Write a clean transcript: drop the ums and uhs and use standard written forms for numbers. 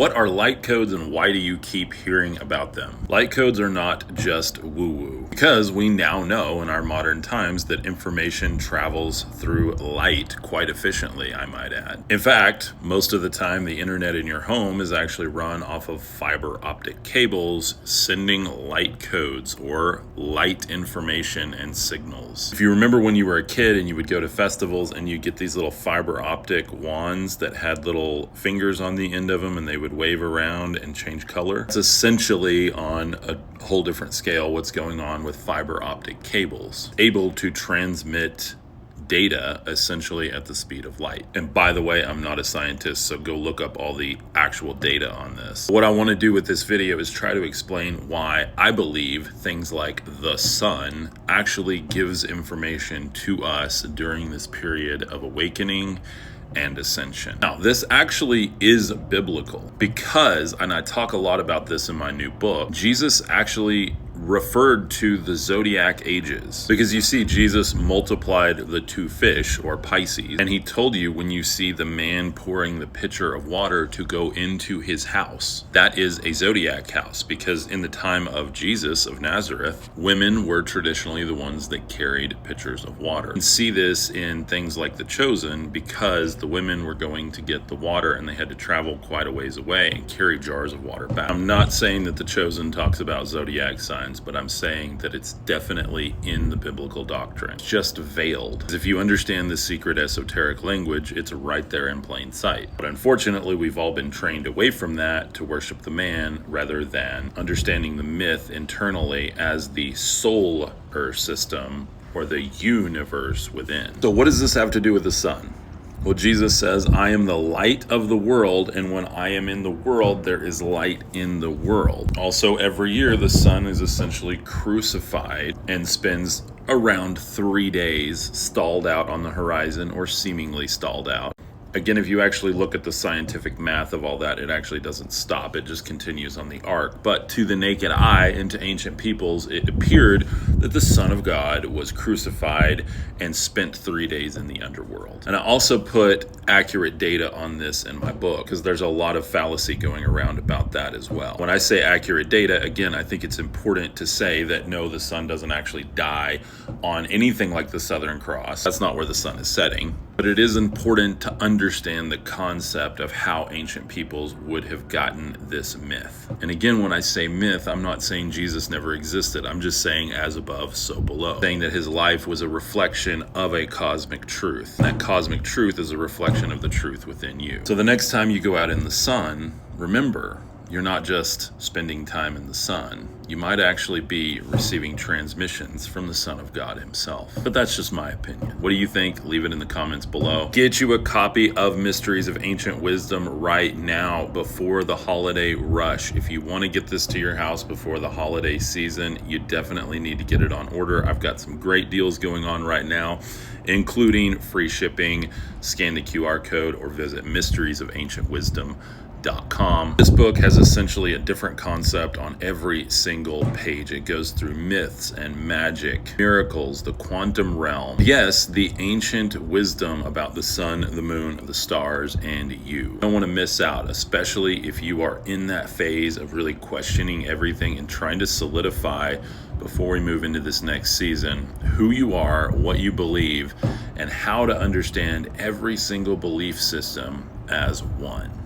What are light codes and why do you keep hearing about them? Light codes are not just woo-woo, because we now know in our modern times that information travels through light quite efficiently, I might add. In fact, most of the time the internet in your home is actually run off of fiber optic cables sending light codes or light information and signals. If you remember when you were a kid and you would go to festivals and you get these little fiber optic wands that had little fingers on the end of them and they would wave around and change color. It's essentially on a whole different scale what's going on with fiber optic cables, able to transmit data essentially at the speed of light. And by the way, I'm not a scientist, so go look up all the actual data on this. What I want to do with this video is try to explain why I believe things like the sun actually gives information to us during this period of awakening and ascension. Now, this actually is biblical because, and I talk a lot about this in my new book, Jesus actually referred to the zodiac ages, because you see Jesus multiplied the two fish, or Pisces, and he told you when you see the man pouring the pitcher of water to go into his house, that is a zodiac house, because in the time of Jesus of Nazareth, women were traditionally the ones that carried pitchers of water. You see this in things like The Chosen, because the women were going to get the water and they had to travel quite a ways away and carry jars of water back. I'm not saying that The Chosen talks about zodiac signs, but I'm saying that it's definitely in the biblical doctrine. It's just veiled. If you understand the secret esoteric language, it's right there in plain sight. But unfortunately, we've all been trained away from that to worship the man rather than understanding the myth internally as the solar system or the universe within. So what does this have to do with the sun? Well, Jesus says, I am the light of the world, and when I am in the world, there is light in the world. Also, every year, the sun is essentially crucified and spends around 3 days stalled out on the horizon, or seemingly stalled out. Again, if you actually look at the scientific math of all that, it actually doesn't stop. It just continues on the arc. But to the naked eye and to ancient peoples, it appeared that the Son of God was crucified and spent 3 days in the underworld. And I also put accurate data on this in my book, because there's a lot of fallacy going around about that as well. When I say accurate data, again, I think it's important to say that no, the sun doesn't actually die on anything like the Southern Cross. That's not where the sun is setting. But it is important to understand the concept of how ancient peoples would have gotten this myth. And again, when I say myth, I'm not saying Jesus never existed. I'm just saying as above, so below. Saying that his life was a reflection of a cosmic truth. And that cosmic truth is a reflection of the truth within you. So the next time you go out in the sun, remember, you're not just spending time in the sun. You might actually be receiving transmissions from the Son of God himself. But that's just my opinion. What do you think? Leave it in the comments below. Get you a copy of Mysteries of Ancient Wisdom right now before the holiday rush. If you want to get this to your house before the holiday season, you definitely need to get it on order. I've got some great deals going on right now, including free shipping. Scan the QR code or visit mysteriesofancientwisdom.com. This book has essentially a different concept on every single page. It goes through myths and magic, miracles, the quantum realm. Yes, the ancient wisdom about the sun, the moon, the stars, and you. You don't want to miss out, especially if you are in that phase of really questioning everything and trying to solidify before we move into this next season who you are, what you believe, and how to understand every single belief system as one.